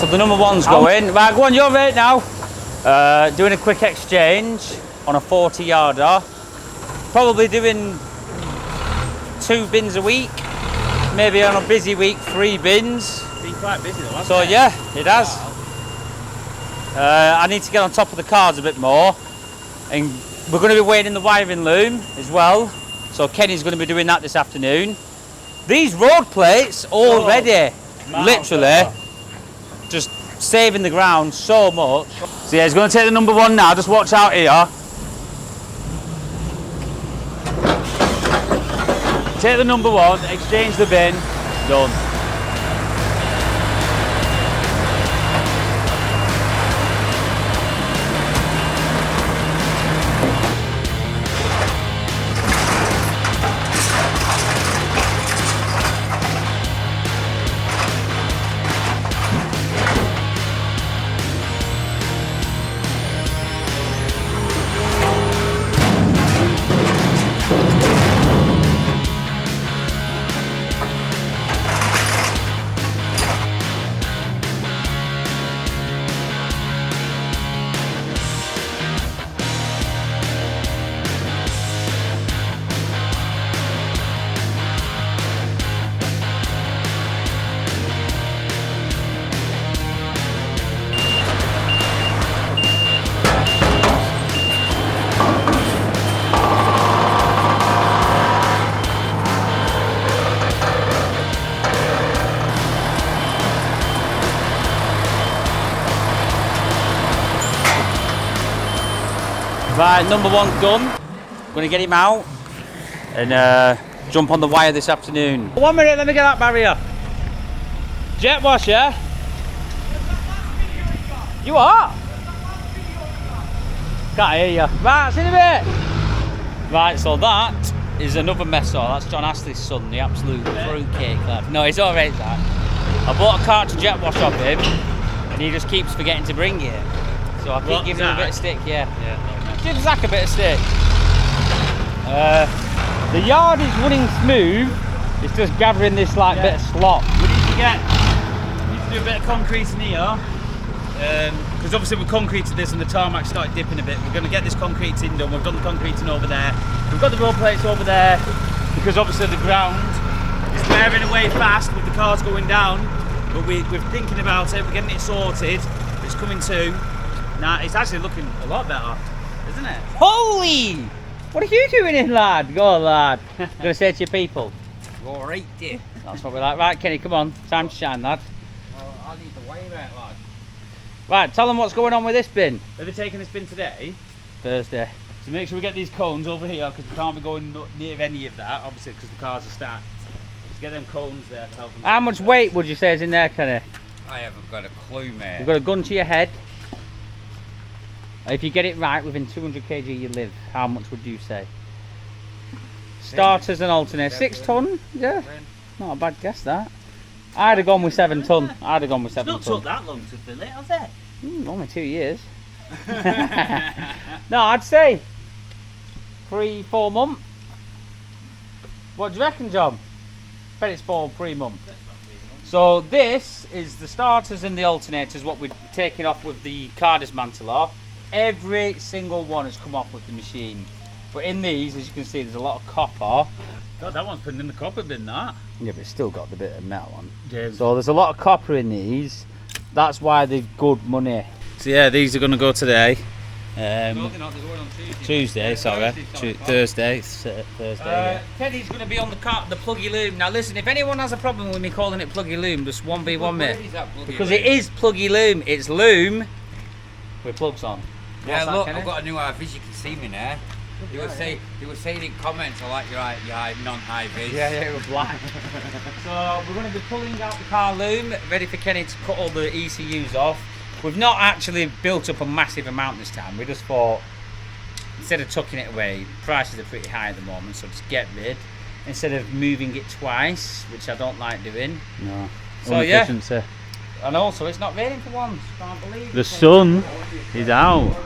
so the number one's going. Right, go on, you're right now. Doing a quick exchange on a 40-yarder. Probably doing 2 bins a week. Maybe on a busy week, 3 bins. Been quite busy though, hasn't so it? yeah, it has. I need to get on top of the cars a bit more. And we're going to be waiting in the wiring loom as well. So Kenny's going to be doing that this afternoon. These road plates already, literally, just saving the ground so much. So yeah, he's going to take the number one now. Just watch out here. Take the number one, exchange the bin, done. Right, number one's done. Going to get him out and jump on the wire this afternoon. 1 minute, let me get that barrier. Jet wash, yeah? You are? Can't hear you. Right, see you in a bit. Right, so that is another mess hall. That's John Astley's son, the absolute fruitcake lad. No, he's alright, that. I bought a cart to jet wash off him and he just keeps forgetting to bring it. So I keep giving him a bit of stick, yeah. Give Zach a bit of stick. The yard is running smooth. It's just gathering this bit of slop. We need to do a bit of concrete in here. Because obviously we concreted this and the tarmac started dipping a bit. We're going to get this concreting done. We've done the concreting over there. We've got the road plates over there because obviously the ground is wearing away fast with the cars going down. But we're thinking about it. We're getting it sorted. It's coming to. Now it's actually looking a lot better, isn't it? Holy! What are you doing in, lad? Go on, lad. You're going to say to your people? All right, dear. That's what we like. Right, Kenny, come on. Time to shine, lad. Well, I need the wire out, lad. Right, tell them what's going on with this bin. Are they taking this bin today? Thursday. So make sure we get these cones over here because we can't be going near any of that, obviously, because the cars are stacked. Let's get them cones there. Tell them How much weight would you say is in there, Kenny? I haven't got a clue, mate. You've got a gun to your head. If you get it right, within 200 kg you live, how much would you say? Starters and alternators. 6 ton? Yeah. Not a bad guess, that. I'd have gone with 7 ton. I'd have gone with 7 ton. It's not took that long to fill it, has it? Only 2 years. No, I'd say 3-4 months. What do you reckon, John? Bet it's 3 months. So this is the starters and the alternators, what we're taking off with the car dismantler. Every single one has come off with the machine. But in these, as you can see, there's a lot of copper. God, that one's putting in the copper bin, that. Yeah, but it's still got the bit of metal on. Yeah. So there's a lot of copper in these. That's why they're good money. So yeah, these are going to go today. No, they're not. They're going on Tuesday. Thursday. Yeah. Teddy's going to be on the pluggy loom. Now listen, if anyone has a problem with me calling it pluggy loom, just 1v1 me. Because it is pluggy loom. It's loom with plugs on. Yeah, look, I've got a new high vis. You can see me now. They were saying in comments, I like your non-high vis. Yeah, it was black. So we're going to be pulling out the car loom, ready for Kenny to cut all the ECUs off. We've not actually built up a massive amount this time. We just thought, instead of tucking it away, prices are pretty high at the moment, so just get rid. Instead of moving it twice, which I don't like doing. No. So yeah. And also, it's not raining for once. Can't believe it. The sun is out.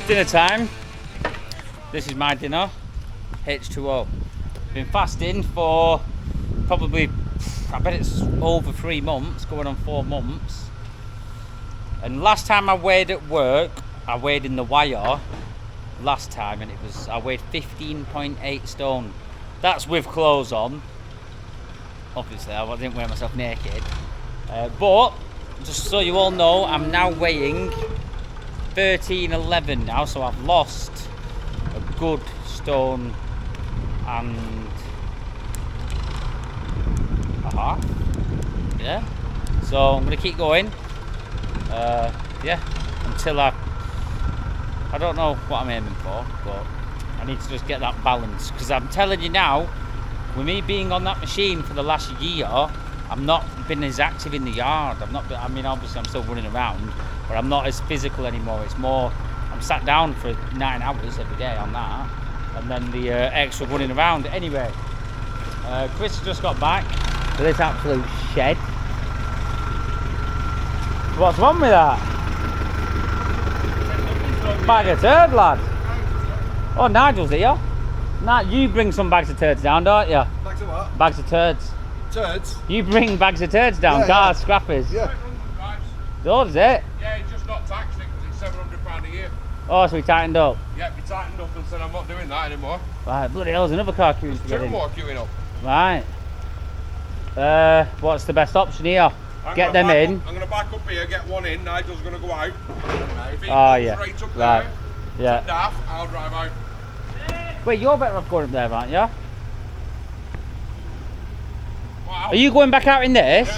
dinner time. This is my dinner, H2O. Been fasting for probably, I bet it's over 3 months, going on 4 months. And last time I weighed at work, I weighed in the wire last time, and I weighed 15.8 stone. That's with clothes on. Obviously, I didn't wear myself naked. But just so you all know, I'm now weighing 13.11 now, so I've lost a good stone and a half. Yeah. So I'm gonna keep going. Yeah, until I don't know what I'm aiming for, but I need to just get that balance, because I'm telling you now, with me being on that machine for the last year, I'm not been as active in the yard. I mean, obviously I'm still running around, but I'm not as physical anymore. It's more, I'm sat down for 9 hours every day on that, and then the extra running around. Anyway, Chris has just got back to this absolute shed. What's wrong with that? Bag of turd, lad. Oh, Nigel's here. You bring some bags of turds down, don't you? Bags of what? Bags of turds. Turds? You bring bags of turds down, cars, scrappers. Yeah. Oh, is it? Yeah, he just not taxed it because it's £700 a year. Oh, so we tightened up. Yeah, he tightened up and said I'm not doing that anymore. Right, bloody hell, there's another car queuing to get 2 in. more queuing up. Right. What's the best option here? Get them in. I'm going to back up here, get one in, Nigel's going to go out. If he Oh, goes yeah. straight up Right. there, Yeah. daft, I'll drive out. Wait, you're better off going up there, aren't you? Wow. Are you going back out in this?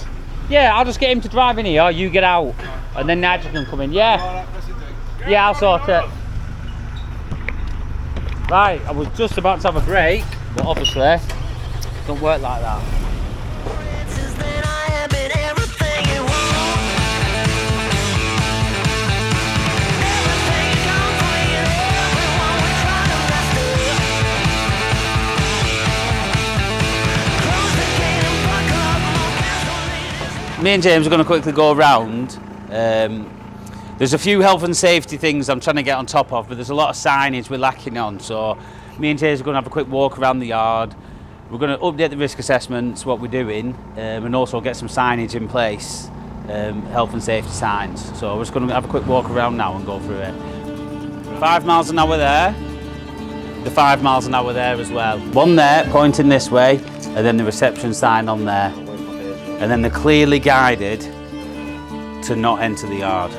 Yeah, I'll just get him to drive in here, you get out. And then Nigel can come in, yeah? Yeah, I'll sort it. Right, I was just about to have a break, but obviously, it don't work like that. Me and James are going to quickly go around. There's a few health and safety things I'm trying to get on top of, but there's a lot of signage we're lacking on. So me and James are going to have a quick walk around the yard. We're going to update the risk assessments, what we're doing, and also get some signage in place, health and safety signs. So we're just going to have a quick walk around now and go through it. 5 miles an hour there, the 5 miles an hour there as well. One there pointing this way, and then the reception sign on there. And then they're clearly guided to not enter the yard.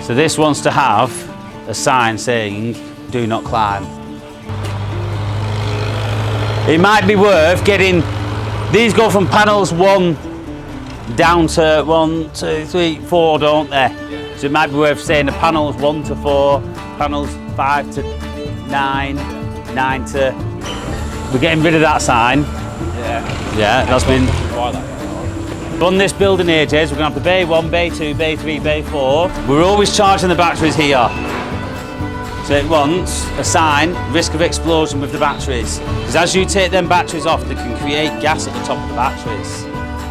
So this wants to have a sign saying, do not climb. It might be worth getting, these go from panels 1 down to 1, 2, 3, 4, don't they? So it might be worth saying the panels 1 to 4, panels 5 to 9, 9 to, we're getting rid of that sign. Yeah, that's been, on this building here, Jez, we're going to have the bay 1, bay 2, bay 3, bay 4. We're always charging the batteries here. So it wants a sign, risk of explosion with the batteries. Because as you take them batteries off, they can create gas at the top of the batteries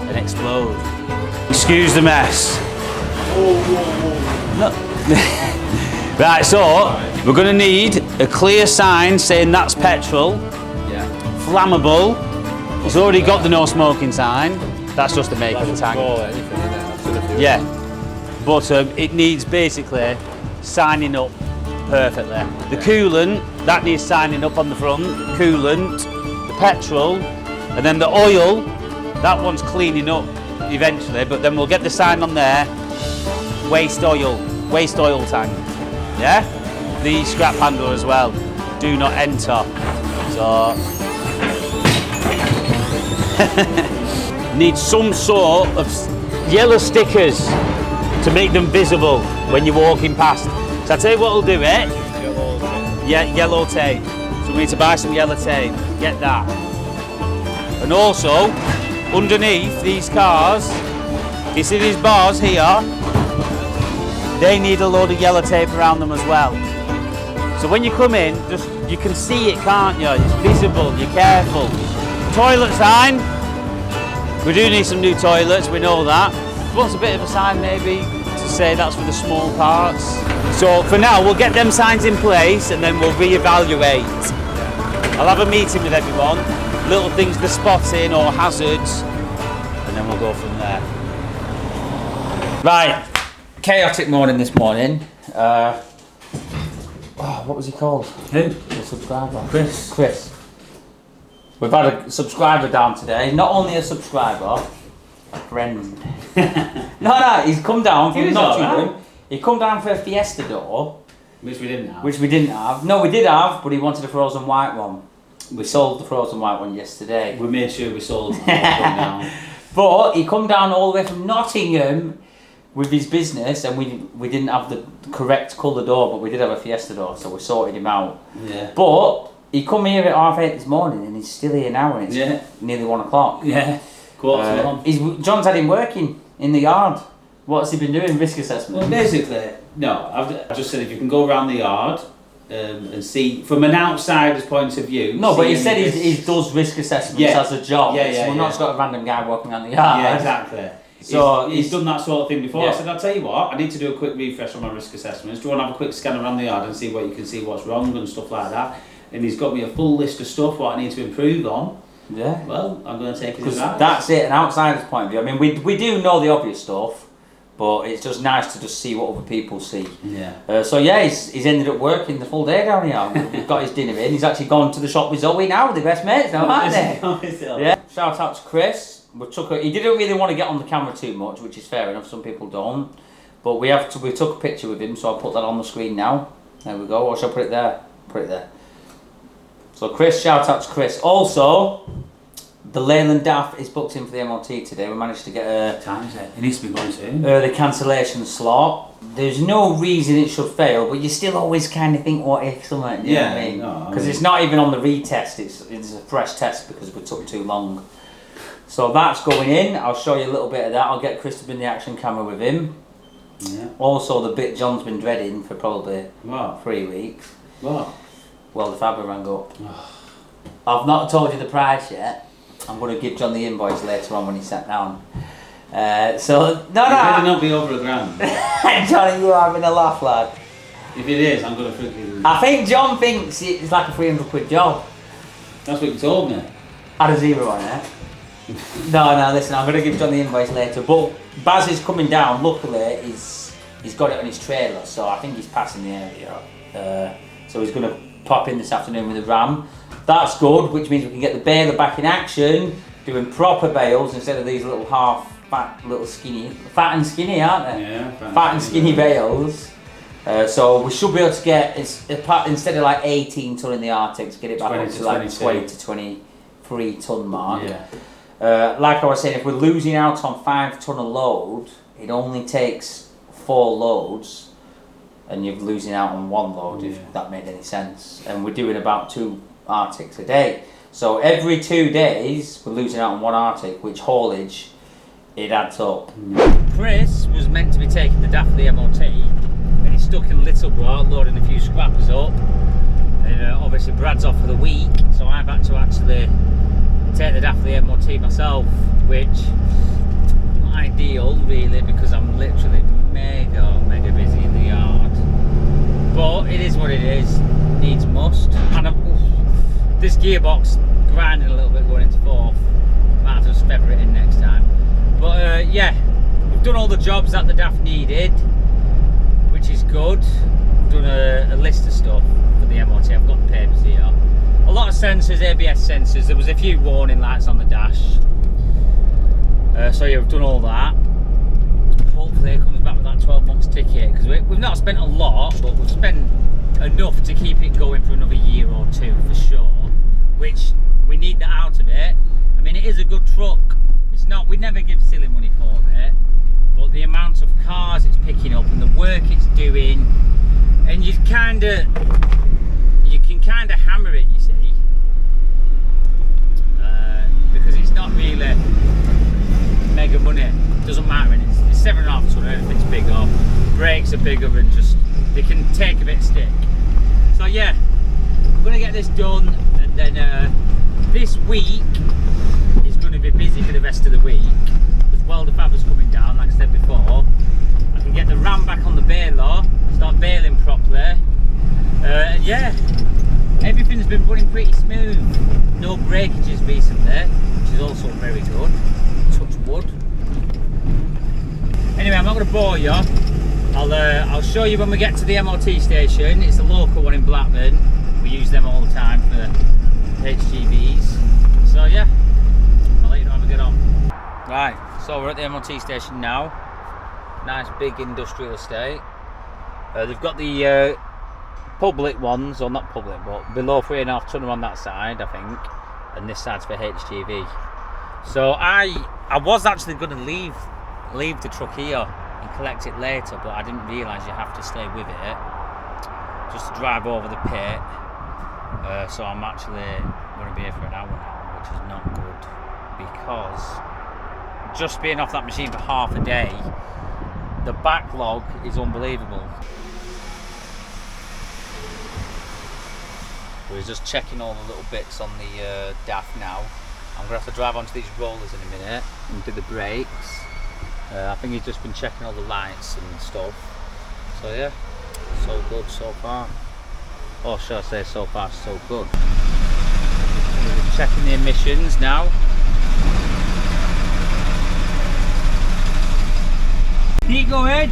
and explode. Excuse the mess. No. Right, so we're going to need a clear sign saying that's petrol, flammable. It's already got the no smoking sign. That's just the make of the tank. Yeah, but it needs basically signing up perfectly. The coolant, that needs signing up on the front. Coolant, the petrol, and then the oil, that one's cleaning up eventually, but then we'll get the sign on there. Waste oil tank. Yeah? The scrap handle as well. Do not enter. So need some sort of yellow stickers to make them visible when you're walking past. So I'll tell you what will do it. Yeah, yellow tape. So we need to buy some yellow tape. Get that. And also, underneath these cars, you see these bars here? They need a load of yellow tape around them as well. So when you come in, you can see it, can't you? It's visible, you're careful. Toilet sign. We do need some new toilets, we know that. What's a bit of a sign maybe to to say, that's for the small parts. So for now, we'll get them signs in place and then we'll reevaluate. I'll have a meeting with everyone, little things to spot in or hazards, and then we'll go from there. Right, chaotic morning this morning. What was he called? Who? The subscriber. Chris. Chris. We've had a subscriber down today. Not only a subscriber, a friend. No, he's come down He from was Nottingham. alright. He come down for a Fiesta door, Which we didn't have. which we didn't have. No, we did have, but he wanted a frozen white one. We sold the frozen white one yesterday. We made sure we sold them down. But he come down all the way from Nottingham with his business, and we didn't have the correct colour door, but we did have a Fiesta door, so we sorted him out. Yeah. But he come here at 8:30 this morning, and he's still here now, and it's Yeah. nearly 1 o'clock. Yeah. Quarter to one. John's had him working in the yard. What's he been doing? Risk assessment. Well, basically, no. I've just said if you can go around the yard and see from an outsider's point of view. No, but he see said any he risks. does risk assessments Yeah. as a job. Yeah, yeah, so we're not yeah. just got a random guy walking around the yard. Yeah, exactly. So he's done that sort of thing before. Yeah. I said, I'll tell you what, I need to do a quick refresh on my risk assessments. Do you want to have a quick scan around the yard and see what you can see what's wrong and stuff like that? And he's got me a full list of stuff what I need to improve on. Yeah. Well, I'm going to take his Because advice. that's it, an outsider's point of view. I mean, we do know the obvious stuff, but it's just nice to just see what other people see. Yeah. So yeah, he's ended up working the full day down here. We've got his dinner in. He's actually gone to the shop with Zoe now. They're best mates now, aren't they? Yeah. Shout out to Chris. He didn't really want to get on the camera too much, which is fair enough. Some people don't. But we took a picture with him, so I'll put that on the screen now. There we go. Or shall I put it there? Put it there. So Chris, shout out to Chris. Also, the Leyland DAF is booked in for the MOT today. We managed to get a Time is it? He needs to be going soon. early cancellation slot. There's no reason it should fail, but you still always kind of think, what if something? You know what I mean? Because it's not even on the retest. It's a fresh test because we took too long. So that's going in. I'll show you a little bit of that. I'll get Chris to bring the action camera with him. Yeah. Also, the bit John's been dreading for probably What? 3 weeks. What? Well, the FABBER rang up. I've not told you the price yet. I'm going to give John the invoice later on when he's sat down. So, It better no. not be over £1,000. Johnny, you're having a laugh, lad. If it is, I'm going to freaking... I think John thinks it's like a 300 quid job. That's what you told me. Add a zero on it. No, listen, I'm going to give John the invoice later. But Baz is coming down. Luckily, he's got it on his trailer, so I think he's passing the area. So he's going to pop in this afternoon with a ram. That's good, which means we can get the baler back in action, doing proper bales instead of these little half-fat, little skinny, fat and skinny, aren't they? Yeah, Fat and skinny bales. So we should be able to get, instead of like 18 ton in the Arctic, to get it back up to like 20 to 23 ton mark. Yeah. Like I was saying, if we're losing out on 5 ton of load, it only takes 4 loads, and you're losing out on 1 load, if that made any sense. And we're doing about 2 Arctics a day. So every 2 days, we're losing out on 1 Arctic, which haulage, it adds up. Chris was meant to be taking the DAF for the MOT, and he's stuck in Littleborough, loading a few scrappers up. And obviously Brad's off for the week, so I've had to actually take the DAF for the MOT myself, which not ideal really, because I'm literally mega busy in the yard. But it is what it is, needs must. And this gearbox grinding a little bit going into 4th. Might have to just feather it in next time. But yeah, we've done all the jobs that the DAF needed, which is good. We've done a list of stuff for the MOT. I've got the papers here. A lot of sensors, ABS sensors. There was a few warning lights on the dash. So yeah, we've done all that. Hopefully it comes back with that 12 months ticket, because we've not spent a lot, but we've spent enough to keep it going for another year or 2 for sure, which we need that out of it. I mean, it is a good truck. It's not, we never give silly money for it, but the amount of cars it's picking up and the work it's doing, and you can kind of hammer it, you see, because it's not really mega money. It doesn't matter, and it's 7.5 ton, everything's bigger, brakes are bigger, and just they can take a bit of stick. So yeah, I'm gonna get this done, and then this week is going to be busy for the rest of the week, because WELDER FABBER's coming down, like I said before. I can get the back on the baler, start baling properly. And yeah, everything's been running pretty smooth. No breakages recently, which is also very good. Touch wood. Anyway, I'm not going to bore you. I'll show you when we get to the MOT station. It's the local one in Blackburn. We use them all the time for HGVs. So yeah, I'll let you know how we get on. Right, so we're at the MOT station now. Nice big industrial estate. They've got the public ones, or not public, but below 3.5 tonner on that side, I think, and this side's for HGV. So I was actually going to leave the truck here and collect it later, but I didn't realise you have to stay with it just to drive over the pit. So I'm actually going to be here for an hour now, which is not good, because just being off that machine for half a day, the backlog is unbelievable. We're just checking all the little bits on the DAF now. I'm going to have to drive onto these rollers in a minute and do the brakes. I think he's just been checking all the lights and stuff. So yeah, so good so far. Or should I say so far so good. We're checking the emissions now. Keep going.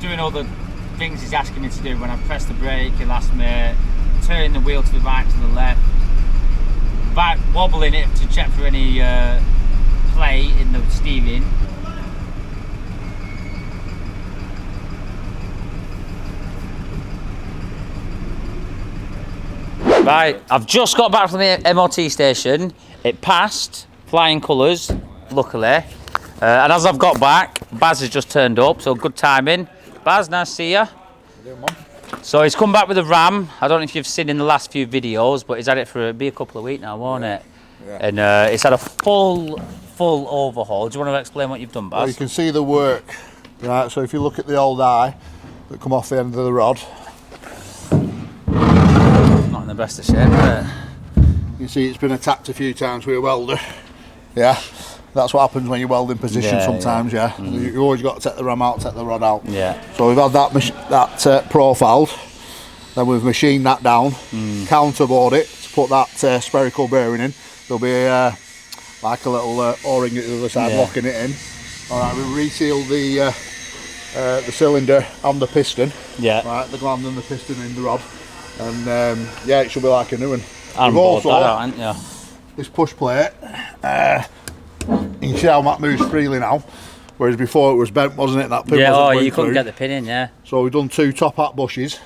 Doing all the things he's asking me to do. When I press the brake, he'll ask me turn the wheel to the right, to the left, wobbling it to check for any play in the steering. Right, I've just got back from the MOT station. It passed, flying colours, luckily. And as I've got back, Baz has just turned up, so good timing. Baz, nice to see you. So he's come back with a RAM. I don't know if you've seen in the last few videos, but he's had it for a couple of weeks now, won't it? Yeah. And it's had a full overhaul. Do you want to explain what you've done, Baz? Well, you can see the work, right? So if you look at the old eye that come off the end of the rod, not in the best of shape, is it? You see it's been attacked a few times with a welder. Yeah. That's what happens when you weld in position sometimes, yeah. You always got to take the ram out, take the rod out. Yeah. So we've had that profiled, then we've machined that down, counterbored it to put that spherical bearing in. There'll be like a little O-ring at the other side locking it in. All right, we resealed the cylinder and the piston. Yeah. Right, the gland and the piston in the rod, and yeah, it should be like a new one. And we've also that out, haven't you? This push plate. You can see how that moves freely now, whereas before it was bent, wasn't it? That pin wasn't you couldn't get the pin in, yeah. So we've done 2 top hat bushes,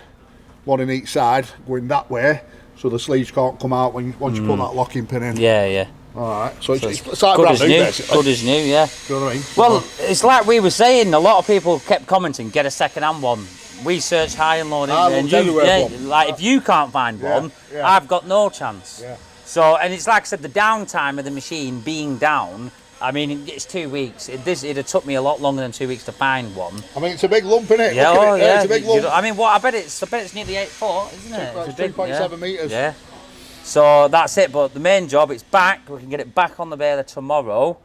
one in each side, going that way, so the sleeves can't come out once you put that locking pin in. Yeah, yeah. Alright, so it's like brand new, basically. Good as new, yeah. Do you know what I mean? Well, it's like we were saying, a lot of people kept commenting, get a second-hand one. We searched high and low, like if you can't find one, I've got no chance. Yeah. So, and it's like I said, the downtime of the machine being down, I mean, it's 2 weeks. It'd have took me a lot longer than 2 weeks to find one. I mean, it's a big lump, isn't it? Yeah, It's a big lump. I mean, I bet it's nearly 8 foot, isn't it? It's 2.7 metres. Yeah. So that's it. But the main job, it's back. We can get it back on the baler tomorrow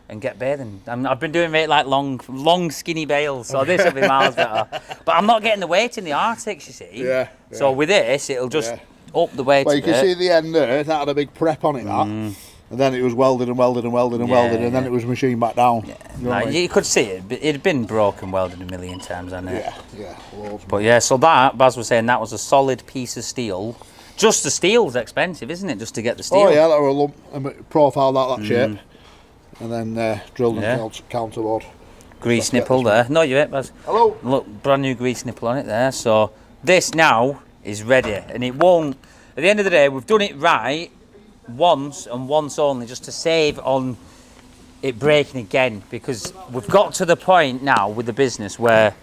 and get bathing. I've been doing it like long skinny bales, so this will be miles better. But I'm not getting the weight in the Arctics, you see. Yeah. So with this, it'll just up the weight. Well, you can see the end there. That had a big prep on it. And then it was welded and welded and welded and welded, and then it was machined back down. Yeah. You know what I mean? You could see it. It'd been broken, welded a million times, hadn't it? Yeah. But yeah, so that, Baz was saying, that was a solid piece of steel. Just the steel's expensive, isn't it? Just to get the steel. Oh yeah, that were a lump, profiled that shape, and then drilled and counterboard. Grease nipple there. No, you ain't, Baz. Hello. Look, brand new grease nipple on it there. So this now is ready, and it won't. At the end of the day, we've done it right. Once and once only, just to save on it breaking again, because we've got to the point now with the business where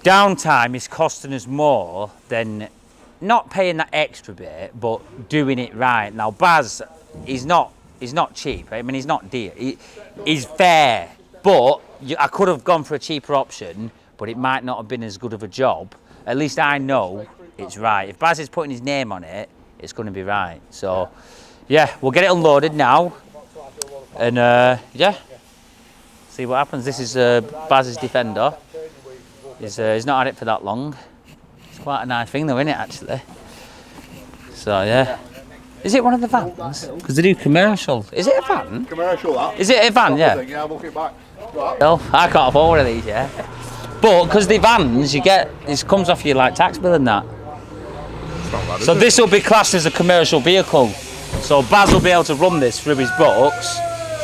downtime is costing us more than not paying that extra bit, but doing it right. Now Baz, he's not cheap. I mean, he's not dear. He's fair, but I could have gone for a cheaper option, but it might not have been as good of a job. at least I know it's right. If Baz is putting his name on it, it's going to be right. So, yeah, we'll get it unloaded now. And, yeah, see what happens. This is Baz's Defender. He's not had it for that long. It's quite a nice thing though, isn't it, actually? So, yeah. Is it one of the vans? Because they do commercial. Is it a van? Commercial, that. Is it a van, yeah? Yeah, look it back. Right. Well, I can't afford one of these, yeah. But because they're vans, you get, it comes off your like tax bill and that. Bad, So this will be classed as a commercial vehicle. So Baz will be able to run this through his books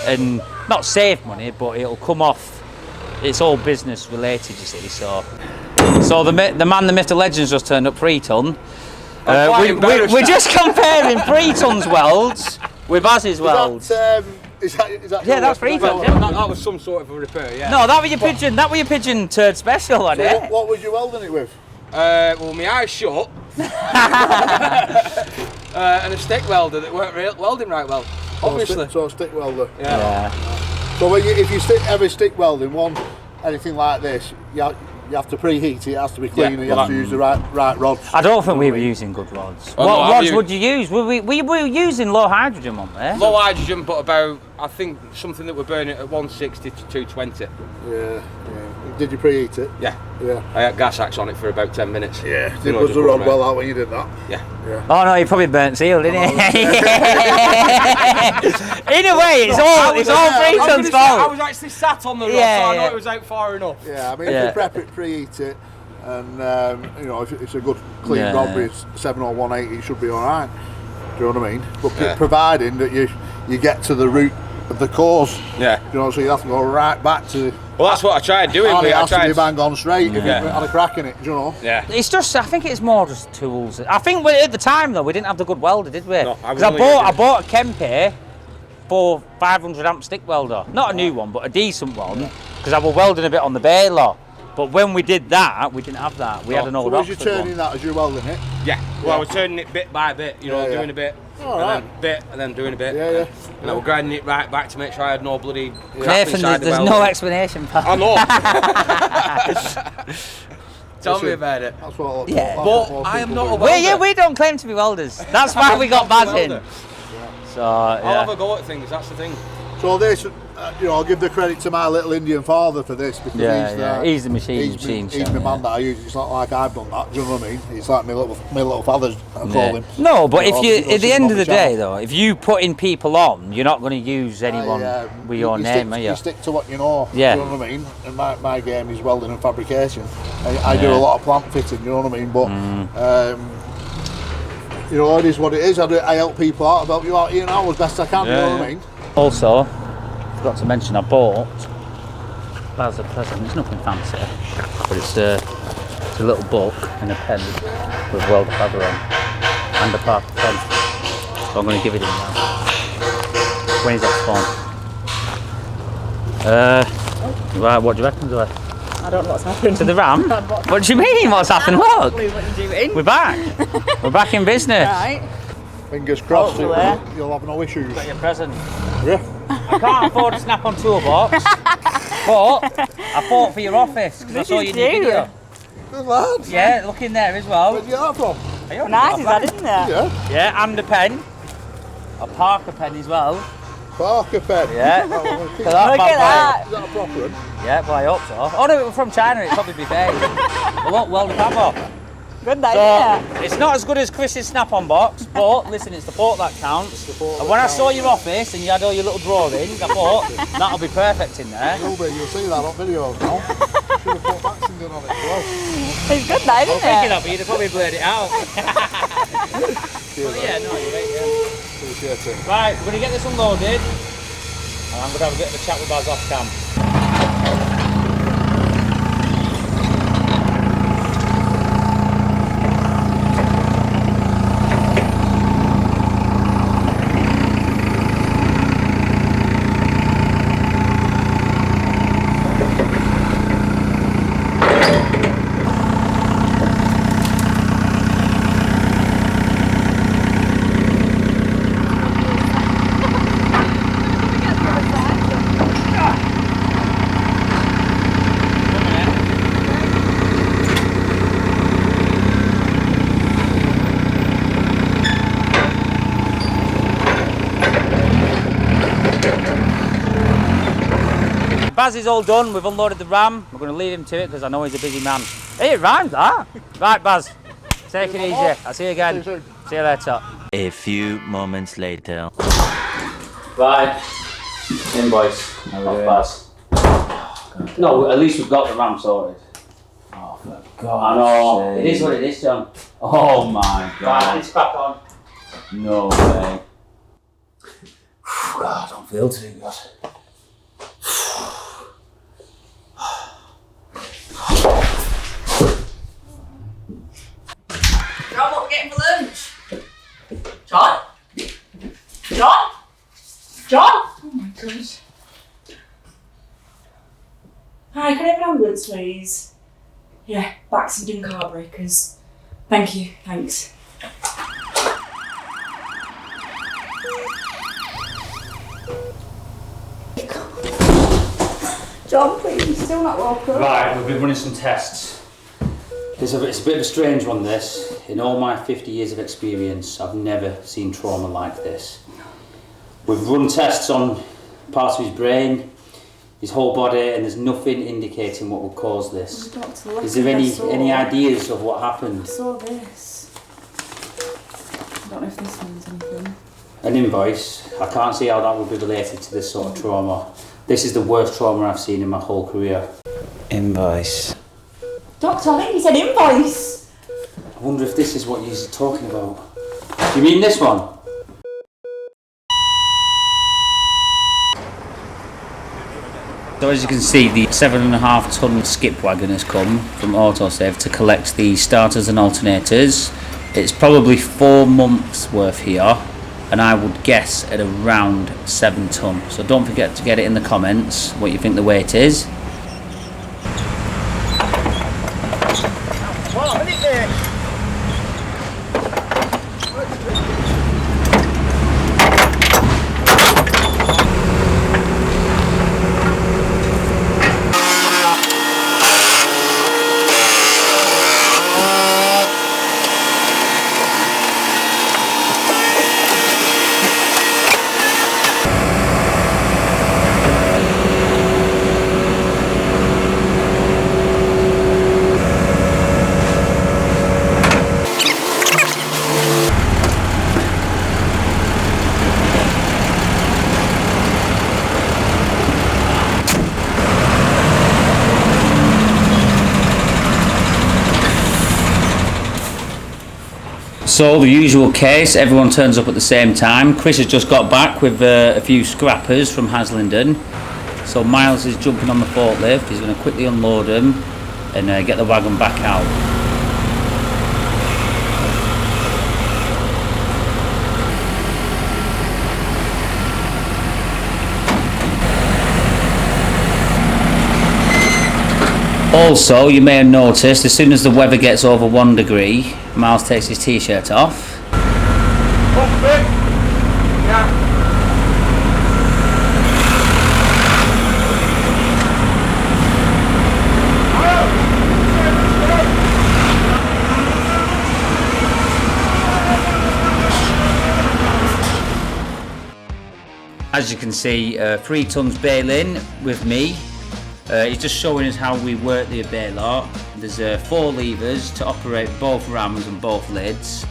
and not save money, but it'll come off. It's all business related, you see. So the man, the myth, the legends just turned up 3 ton. We're just comparing 3 tons welds with Baz's welds. Is that Yeah, that's 3 tons. Yeah. That was some sort of a repair, yeah. No, that was your pigeon. That was your pigeon turd special, wasn't it? What was you welding it with? Well, my eyes shut. And a stick welder that weren't welding right well, obviously. So a stick welder. Yeah. So when if you ever stick welding anything like this, you have to preheat it. It has to be clean, and you have to use the right rods. I don't think we were using good rods. Oh, What no, rods would you use? We were using low hydrogen on there. Low hydrogen, but about, I think, something that we're burning at 160 to 220. Yeah. Did you preheat it? Yeah. Yeah. I had gas axe on it for about 10 minutes. Yeah. Was the rod well out when you did that? Yeah. Oh no, you probably burnt seal, didn't you? In a way, it's all 3 tons fault. I was actually sat on the rod, so I know it was out far enough. Yeah, I mean, if you prep it, preheat it, and you know, if it's a good clean rod with 7 or 180, it should be all right. Do you know what I mean? But providing that you get to the root of the cause. Yeah. You know, so you have to go right back to. Well, that's what I tried doing. It has to I be bang on straight if you Yeah. had a crack in it. Do you know? Yeah. It's just, I think it's more just tools. I think at the time though, we didn't have the good welder, did we? No, Because I bought a Kempe for 500 amp stick welder. Not a new one, but a decent one. Because I was welding a bit on the Baler. But when we did that, we didn't have that. We had an old So was you Oxford turning one. that as you're welding it? Yeah. Well, I was turning it bit by bit, you know, doing a bit, and then bit, and then doing a bit. Yeah. And I was grinding it right back to make sure I had no bloody crap Nathan, inside the there's welder. no explanation, pal. I know. Tell me about it. That's what. Yeah. But I am not a welder. We don't claim to be welders. That's why we got Baz in. So, I'll have yeah. a go at things, that's the thing. So this, you know, I'll give the credit to my little Indian father for this because He's the machine. He's the man that I use. It's not like I've done that. Do you know what I mean? It's like my little father's. I call him. No, but if you, know, at the end of the day, channel. though, if you putting people on, you're not going to use anyone with your name, are you? You stick to what you know. Yeah. Do you know what I mean? And my game is welding and fabrication. I do a lot of plant fitting. You know what I mean? But you know, it is what it is. I help people out. I help you out here now as best I can. You know what I mean? Also, forgot to mention, I bought Baz a present. It's nothing fancy, but it's a little book and a pen with WELDER FABBER on, and a Parker pen. So I'm going to give it him now when he's at spawn. Right, what do you reckon, Zoe? I don't know what's happened. To the Ram? What do you mean? What's happened? Look, What are you doing? we're back. We're back in business. Right. Fingers crossed. Hopefully. You'll have no issues. Got your present. Yeah. I can't afford a snap-on toolbox, but I fought for your office because I saw your new video. Good lad. Yeah, look in there as well. Where'd you get that from? Nice is that, isn't there? Yeah. Yeah, and a pen. A Parker pen as well. Parker pen. Yeah. Oh, well, So that Look bad at that. is that a proper one? Yeah, but I hope so. Oh no, it was from China, it'd probably be fake. Well, look, WELDER FABBER. Good night, So, yeah. it's not as good as Chris's snap-on box, but listen, it's the port that counts. And when I saw your office and you had all your little drawings, I thought, that'll be perfect in there. You'll see that on videos now. Should have put Baxenden on it as well. It's good night, I'm isn't thinking it? of it, you'd have probably blurred it out. But yeah, no, you're right, yeah. Appreciate it. Right, we're going to get this unloaded. And I'm going to have a bit of a chat with Baz off cam. Baz is all done. We've unloaded the ram. We're going to leave him to it because I know he's a busy man. Hey, it rhymes that. Right, Baz. Take it easy. I'll see you again. See you later. A few moments later. Right. Invoice. Off Baz. No, at least we've got the ram sorted. Oh, for God's I know. sake. It is what it is, John. Oh my God. Right, let's crack on. No way. God, I don't feel too good. John, what are we getting for lunch? John? John? John? Oh my God. Hi, can I have an ambulance, please? Yeah, Baxenden car breakers. Thank you, thanks. John, please, still not welcome. Right, we've been running some tests. It's a bit of a strange one, this. In all my 50 years of experience, I've never seen trauma like this. We've run tests on parts of his brain, his whole body, and there's nothing indicating what would cause this. Is there any ideas of what happened? I saw this. I don't know if this means anything. An invoice. I can't see how that would be related to this sort of trauma. This is the worst trauma I've seen in my whole career. Invoice. Doctor, I think he said invoice. I wonder if this is what you're talking about. You mean this one? So as you can see, the 7.5 ton skip wagon has come from Autosave to collect the starters and alternators. It's probably 4 months worth here, and I would guess at around 7 ton. So don't forget to get it in the comments what you think the weight is. So the usual case, everyone turns up at the same time. Chris has just got back with a few scrappers from Haslingden. So Miles is jumping on the forklift, he's going to quickly unload them and get the wagon back out. Also, you may have noticed, as soon as the weather gets over 1 degree, Miles takes his t-shirt off. As you can see, 3 tons baling with me. He's just showing us how we work the baler. There's 4 levers to operate both rams and both lids.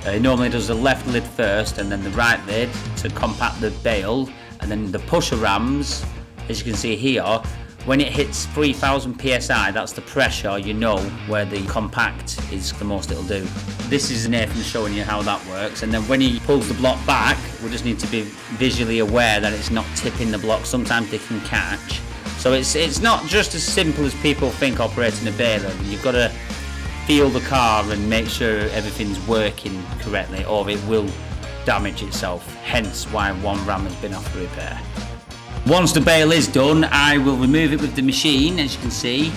He normally does the left lid first and then the right lid to compact the bale, and then the pusher rams, as you can see here, when it hits 3000 psi, that's the pressure, you know where the compact is the most it'll do. This is Nathan showing you how that works, and then when he pulls the block back, we just need to be visually aware that it's not tipping the block. Sometimes they can catch. So it's not just as simple as people think operating a baler. You've got to feel the car and make sure everything's working correctly, or it will damage itself. Hence why one ram has been off for repair. Once the bale is done, I will remove it with the machine, as you can see,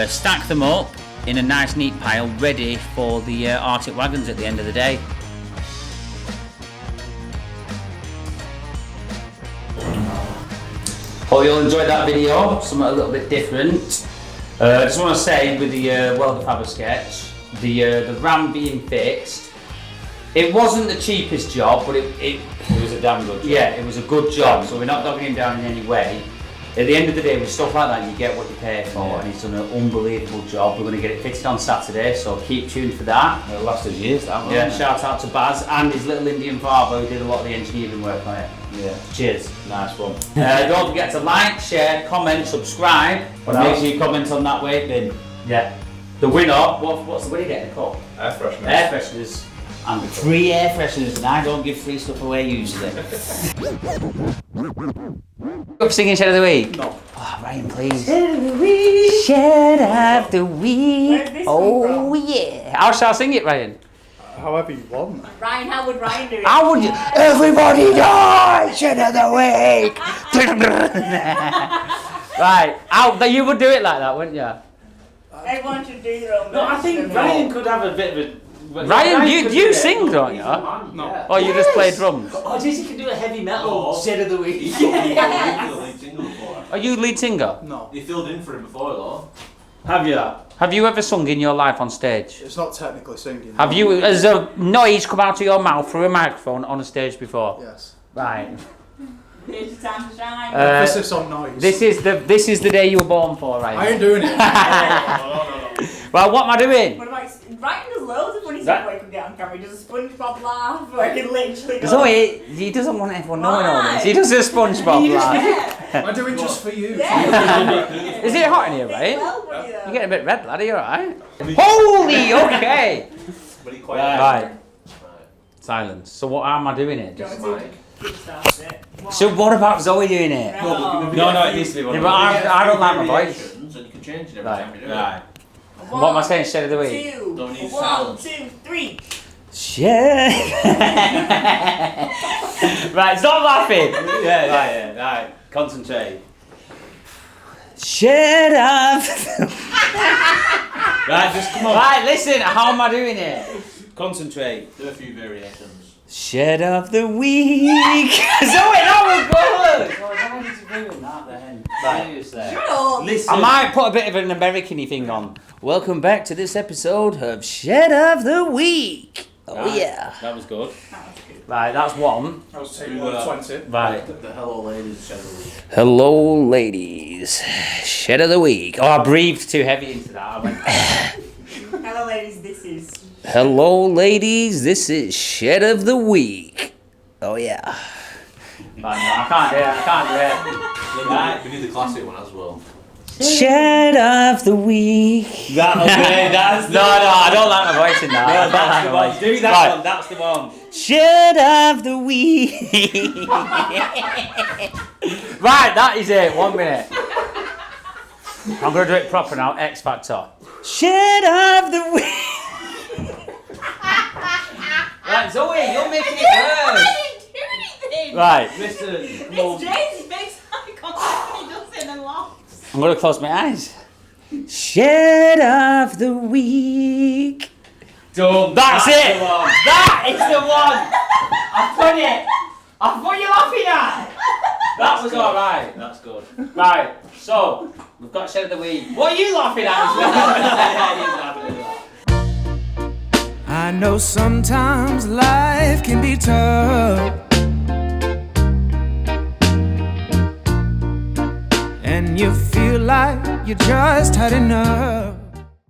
stack them up in a nice neat pile, ready for the Arctic wagons at the end of the day. Hope you all enjoyed that video, something a little bit different. I just want to say with the WELDER FABBER sketch, the ram being fixed, it wasn't the cheapest job, but it was a damn good job. Yeah, it was a good job, so we're not dogging him down in any way. At the end of the day, with stuff like that, you get what you pay for, and he's done an unbelievable job. We're going to get it fitted on Saturday, so keep tuned for that. It'll last us years, that one. Yeah, shout out to Baz and his little Indian father who did a lot of the engineering work on it. Yeah. Cheers. Nice one. Don't forget to like, share, comment, subscribe. What Make else? sure you comment on that weight bin. Yeah. The winner, what's the winner getting a cup? Air freshness. Air fresheners. And free air fresheners, and I don't give free stuff away usually. Up singing Shed of the Week? No. Oh, Ryan, please. Shed of the Week. Shed of the Week. Where's this Oh, yeah. How shall I sing it, Ryan? However you want. Ryan, how would Ryan do it? How would you? Everybody die! Shed of the Week! Right, you would do it like that, wouldn't you? Everyone should do their own. No, I think Ryan could have a bit of a... Ryan, you could do it. sing, don't you? No. Or you just play drums? Oh, Jesse can do a heavy metal Shed of the Week. Are you lead singer? No. You filled in for him before though. Have you? Have you ever sung in your life on stage? It's not technically singing. Have you, has a noise come out of your mouth through a microphone on a stage before? Yes. Right. Here's your time to shine. Emphasis on noise. This is the day you were born for, right? I ain't doing it. Well, what am I doing? What about Ryan does loads of funny stuff where he can get on camera. He does a SpongeBob laugh where he can literally go. Zoe, he doesn't want everyone knowing all this. He does a SpongeBob laugh. Yeah. I do it just for you. Yeah. Is it hot in here, right? Well, funny though. You're getting a bit red, lad. Are you alright? Holy, okay. Right. Silence. So what am I doing it? Do you want me to kickstart it? So what about Zoe doing it? No. No, it needs to be one Yeah, of but those. I don't like my voice. And you can change it every Right. time you do Right. What am I saying? Shed of the week. Two. Don't need 1, silence. 2, 3. Shed. Right, stop laughing. Right. Concentrate. Shed of. Right, just come on. Right, listen. How am I doing it? Concentrate. Do a few variations. Shed of the week. Zoe, that was good. Why did you doing that then? Shut up. Listen. I might put a bit of an American-y thing on. Welcome back to this episode of Shed of the Week. Oh Right. yeah. That was good. Right, that's one. I was taking 120. Right. The hello ladies Shed of the Week. Hello, ladies. Shed of the week. Oh, I breathed too heavy into that. I went. Hello, ladies. This is. Hello, ladies. This is Shed of the Week. Oh yeah. I can't do it. I can't do it. Right. We need the classic one as well. Shed of the week. That's No, I don't like my voice in that. I don't like the my one. voice. Do that Right. one. That's the one. Shed of the week. Right, that is it. 1 minute. I'm going to do it proper now. X Factor. Shed of the week. Right, Zoe, you're making it I worse. didn't do anything. Right, Listen. It's James. He makes eye contact when he does it and laughs. I'm going to close my eyes. Shed of the week. Done. That's it. The one. That is the one. I've done it. What are you laughing at? That was all right. That's good. Right, so we've got Shed of the Week. What are you laughing at? I know sometimes life can be tough, and you feel like you just had enough.